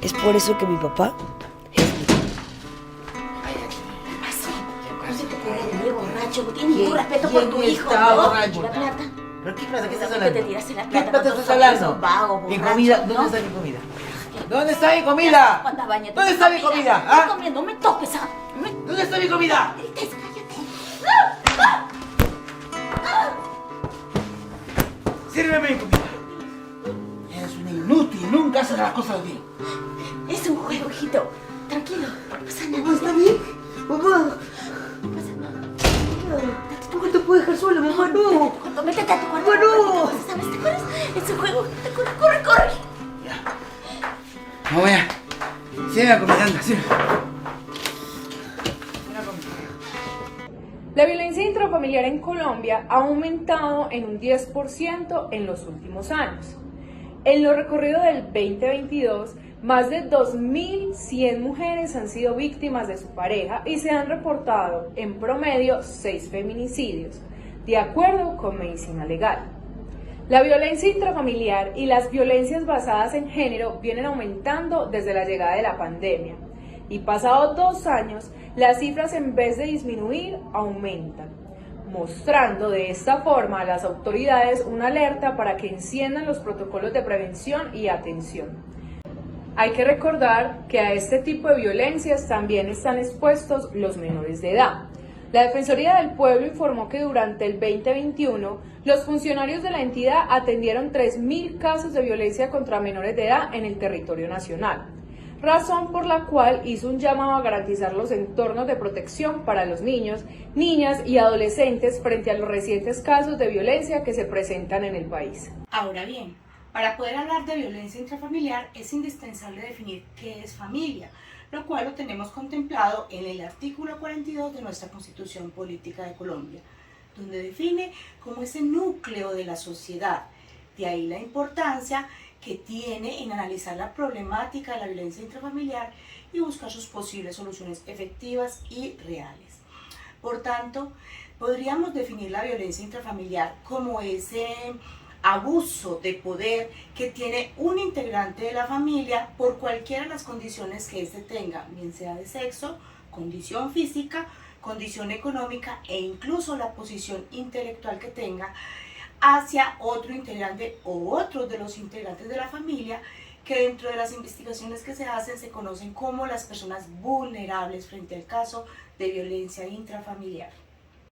Es por eso que mi papá es mi papá. Borracho, no tienes ningún respeto por tu hijo, está ¿no? borracho? ¿La plata? ¿Pero qué plata? ¿Qué estás Que hablando? te tiraste la ¿Qué plata plata con estás tus hablando? amigos vagos, ¿Mi borrachos, comida? ¿no? ¿Dónde está mi comida? ¿Dónde está mi comida? ¿Cuántas bañas? ¿Dónde está mi comida? ¿Ah? No comiendo, no me toques, ¿ah? ¿Dónde está mi comida? Cállate. Sírveme mi comida. Eres una inútil, nunca haces las cosas bien. Es un juego, hijito. Tranquilo, no pasa nada. Mamá, ¿está bien? Mamá. No pasa nada. ¿Por qué te puedo dejar sola, mamá? No. Métete a tu cuarto. Bueno. ¿Sabes? ¿Te acuerdas? Es un juego. Corre, corre. Ya. Mamá, ya. Sirve la comida, anda, sirve. La violencia intrafamiliar en Colombia ha aumentado en un 10% en los últimos años. En lo recorrido del 2022, más de 2.100 mujeres han sido víctimas de su pareja y se han reportado en promedio 6 feminicidios, de acuerdo con Medicina Legal. La violencia intrafamiliar y las violencias basadas en género vienen aumentando desde la llegada de la pandemia. Y pasados 2 años, las cifras en vez de disminuir, aumentan, mostrando de esta forma a las autoridades una alerta para que enciendan los protocolos de prevención y atención. Hay que recordar que a este tipo de violencias también están expuestos los menores de edad. La Defensoría del Pueblo informó que durante el 2021, los funcionarios de la entidad atendieron 3.000 casos de violencia contra menores de edad en el territorio nacional, razón por la cual hizo un llamado a garantizar los entornos de protección para los niños, niñas y adolescentes frente a los recientes casos de violencia que se presentan en el país. Ahora bien, para poder hablar de violencia intrafamiliar es indispensable definir qué es familia, lo cual lo tenemos contemplado en el artículo 42 de nuestra Constitución Política de Colombia, donde define como ese núcleo de la sociedad. De ahí la importancia que tiene en analizar la problemática de la violencia intrafamiliar y buscar sus posibles soluciones efectivas y reales. Por tanto, podríamos definir la violencia intrafamiliar como ese abuso de poder que tiene un integrante de la familia por cualquiera de las condiciones que éste tenga, bien sea de sexo, condición física, condición económica e incluso la posición intelectual que tenga, hacia otro integrante o otros de los integrantes de la familia que dentro de las investigaciones que se hacen se conocen como las personas vulnerables frente al caso de violencia intrafamiliar.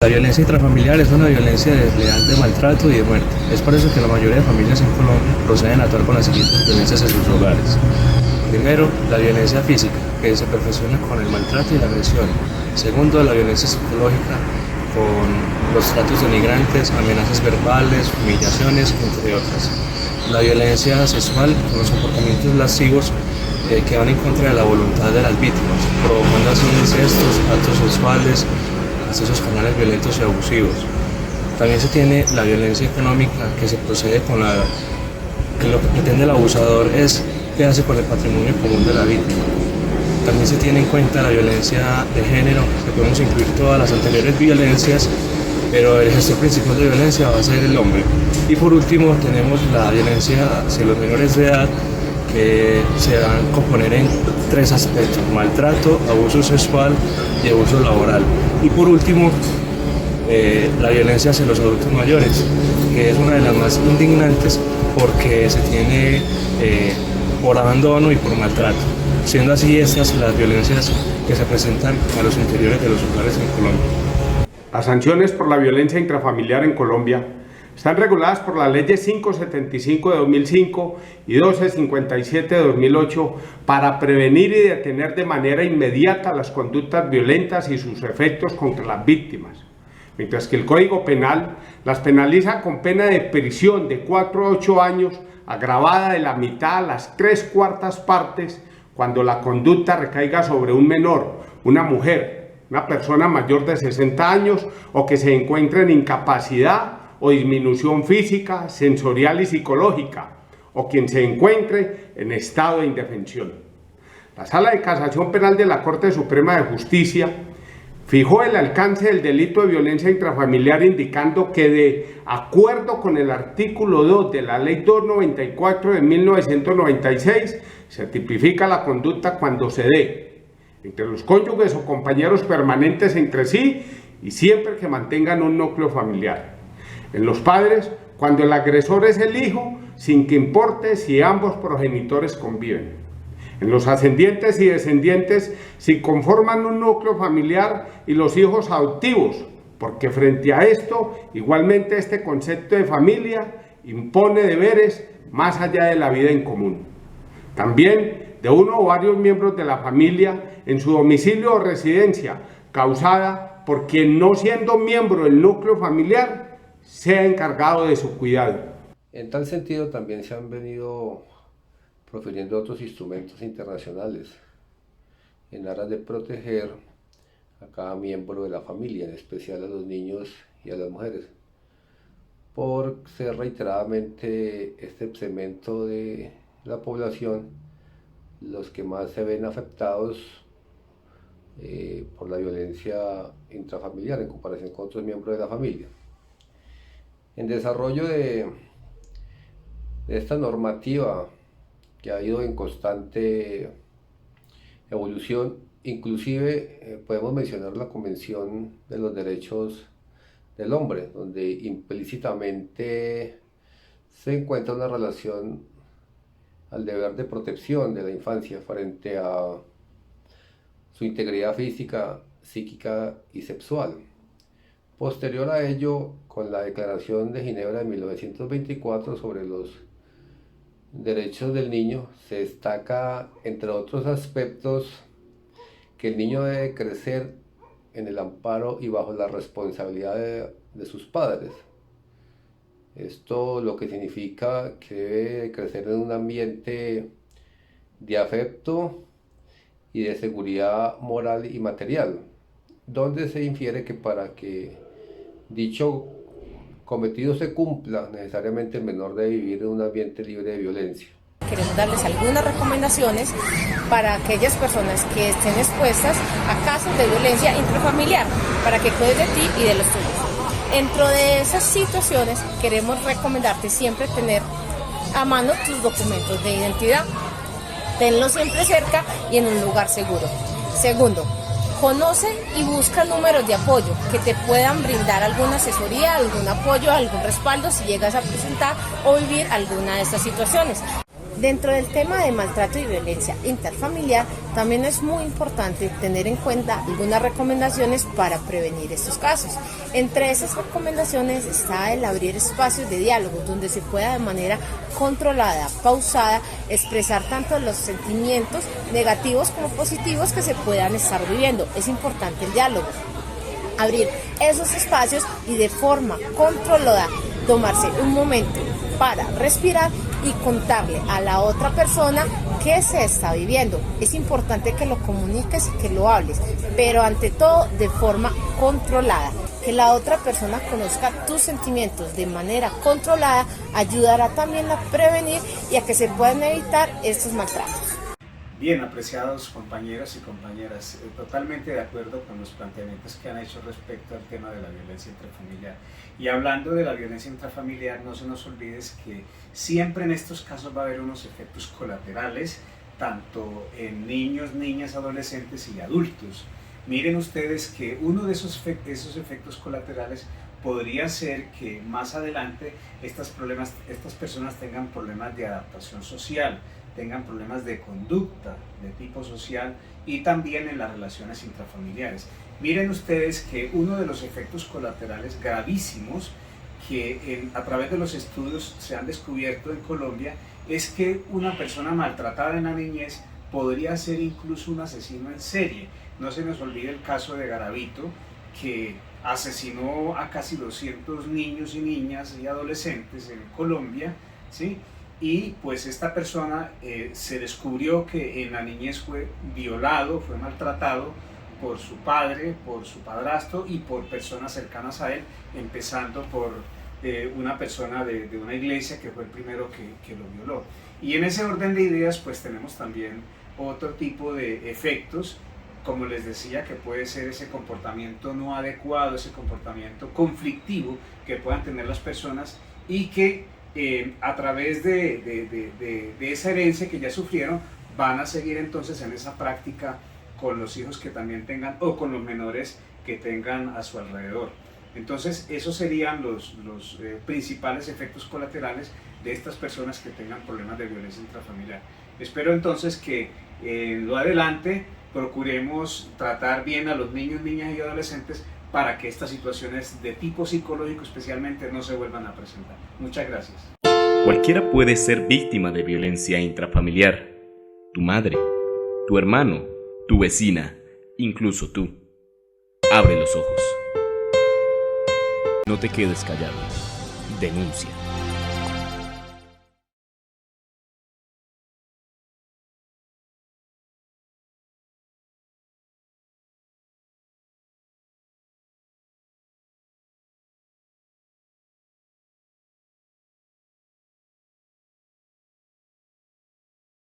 La violencia intrafamiliar es una violencia desleal de maltrato y de muerte. Es por eso que la mayoría de familias en Colombia proceden a actuar con las siguientes violencias en sus hogares. Primero, la violencia física, que se perfecciona con el maltrato y la agresión. Segundo, la violencia psicológica, con los tratos denigrantes, amenazas verbales, humillaciones, entre otras. La violencia sexual, con los comportamientos lascivos que van en contra de la voluntad de las víctimas, provocando así incestos, actos sexuales, accesos carnales violentos y abusivos. También se tiene la violencia económica, que se procede con que lo que pretende el abusador es quedarse con el patrimonio común de la víctima. También se tiene en cuenta la violencia de género, que podemos incluir todas las anteriores violencias, pero el gestor principal de violencia va a ser el hombre. Y por último tenemos la violencia hacia los menores de edad, que se van a componer en 3 aspectos: maltrato, abuso sexual y abuso laboral. Y por último, la violencia hacia los adultos mayores, que es una de las más indignantes porque se tiene por abandono y por maltrato, siendo así estas las violencias que se presentan a los interiores de los hogares en Colombia. Las sanciones por la violencia intrafamiliar en Colombia están reguladas por las leyes 575 de 2005 y 1257 de 2008 para prevenir y detener de manera inmediata las conductas violentas y sus efectos contra las víctimas, mientras que el Código Penal las penaliza con pena de prisión de 4 a 8 años, agravada de la mitad a las 3/4 partes cuando la conducta recaiga sobre un menor, una mujer, una persona mayor de 60 años o que se encuentre en incapacidad o disminución física, sensorial y psicológica, o quien se encuentre en estado de indefensión. La Sala de Casación Penal de la Corte Suprema de Justicia Fijó el alcance del delito de violencia intrafamiliar indicando que de acuerdo con el artículo 2 de la Ley 294 de 1996, se tipifica la conducta cuando se dé entre los cónyuges o compañeros permanentes entre sí y siempre que mantengan un núcleo familiar. En los padres, cuando el agresor es el hijo, sin que importe si ambos progenitores conviven. En los ascendientes y descendientes, si conforman un núcleo familiar y los hijos adoptivos, porque frente a esto, igualmente este concepto de familia impone deberes más allá de la vida en común. También de uno o varios miembros de la familia en su domicilio o residencia, causada por quien no siendo miembro del núcleo familiar, sea encargado de su cuidado. En tal sentido también se han venido profiriendo otros instrumentos internacionales en aras de proteger a cada miembro de la familia, en especial a los niños y a las mujeres, por ser reiteradamente este segmento de la población los que más se ven afectados por la violencia intrafamiliar en comparación con otros miembros de la familia. En desarrollo de esta normativa que ha ido en constante evolución, inclusive podemos mencionar la Convención de los Derechos del Hombre, donde implícitamente se encuentra una relación al deber de protección de la infancia frente a su integridad física, psíquica y sexual. Posterior a ello, con la Declaración de Ginebra de 1924 sobre los derechos del niño, se destaca, entre otros aspectos, que el niño debe crecer en el amparo y bajo la responsabilidad de sus padres. Esto lo que significa que debe crecer en un ambiente de afecto y de seguridad moral y material, donde se infiere que para que dicho cometido se cumpla, necesariamente el menor debe vivir en un ambiente libre de violencia. Queremos darles algunas recomendaciones para aquellas personas que estén expuestas a casos de violencia intrafamiliar, para que cuides de ti y de los tuyos. Dentro de esas situaciones queremos recomendarte siempre tener a mano tus documentos de identidad. Tenlos siempre cerca y en un lugar seguro. Segundo, conoce y busca números de apoyo que te puedan brindar alguna asesoría, algún apoyo, algún respaldo si llegas a presentar o vivir alguna de estas situaciones. Dentro del tema de maltrato y violencia interfamiliar, también es muy importante tener en cuenta algunas recomendaciones para prevenir estos casos. Entre esas recomendaciones está el abrir espacios de diálogo donde se pueda de manera controlada, pausada, expresar tanto los sentimientos negativos como positivos que se puedan estar viviendo. Es importante el diálogo. Abrir esos espacios y de forma controlada tomarse un momento para respirar y contarle a la otra persona qué se está viviendo. Es importante que lo comuniques y que lo hables, pero ante todo de forma controlada. Que la otra persona conozca tus sentimientos de manera controlada ayudará también a prevenir y a que se puedan evitar estos maltratos. Bien, apreciados compañeros y compañeras, totalmente de acuerdo con los planteamientos que han hecho respecto al tema de la violencia intrafamiliar. Y hablando de la violencia intrafamiliar, no se nos olvide que siempre en estos casos va a haber unos efectos colaterales, tanto en niños, niñas, adolescentes y adultos. Miren ustedes que uno de esos efectos colaterales podría ser que más adelante estas personas tengan problemas de adaptación social, tengan problemas de conducta de tipo social y también en las relaciones intrafamiliares. Miren ustedes que uno de los efectos colaterales gravísimos que a través de los estudios se han descubierto en Colombia es que una persona maltratada en la niñez podría ser incluso un asesino en serie. No se nos olvide el caso de Garavito, que asesinó a casi 200 niños y niñas y adolescentes en Colombia, ¿sí? Y pues esta persona se descubrió que en la niñez fue violado, fue maltratado por su padre, por su padrastro y por personas cercanas a él, empezando por una persona de una iglesia que fue el primero que lo violó. Y en ese orden de ideas pues tenemos también otro tipo de efectos como les decía, que puede ser ese comportamiento no adecuado, ese comportamiento conflictivo que puedan tener las personas y que a través de esa herencia que ya sufrieron, van a seguir entonces en esa práctica con los hijos que también tengan o con los menores que tengan a su alrededor. Entonces esos serían los principales efectos colaterales de estas personas que tengan problemas de violencia intrafamiliar. Espero entonces que en lo adelante procuremos tratar bien a los niños, niñas y adolescentes para que estas situaciones de tipo psicológico especialmente no se vuelvan a presentar. Muchas gracias. Cualquiera puede ser víctima de violencia intrafamiliar. Tu madre, tu hermano, tu vecina, incluso tú. Abre los ojos. No te quedes callado. Denuncia.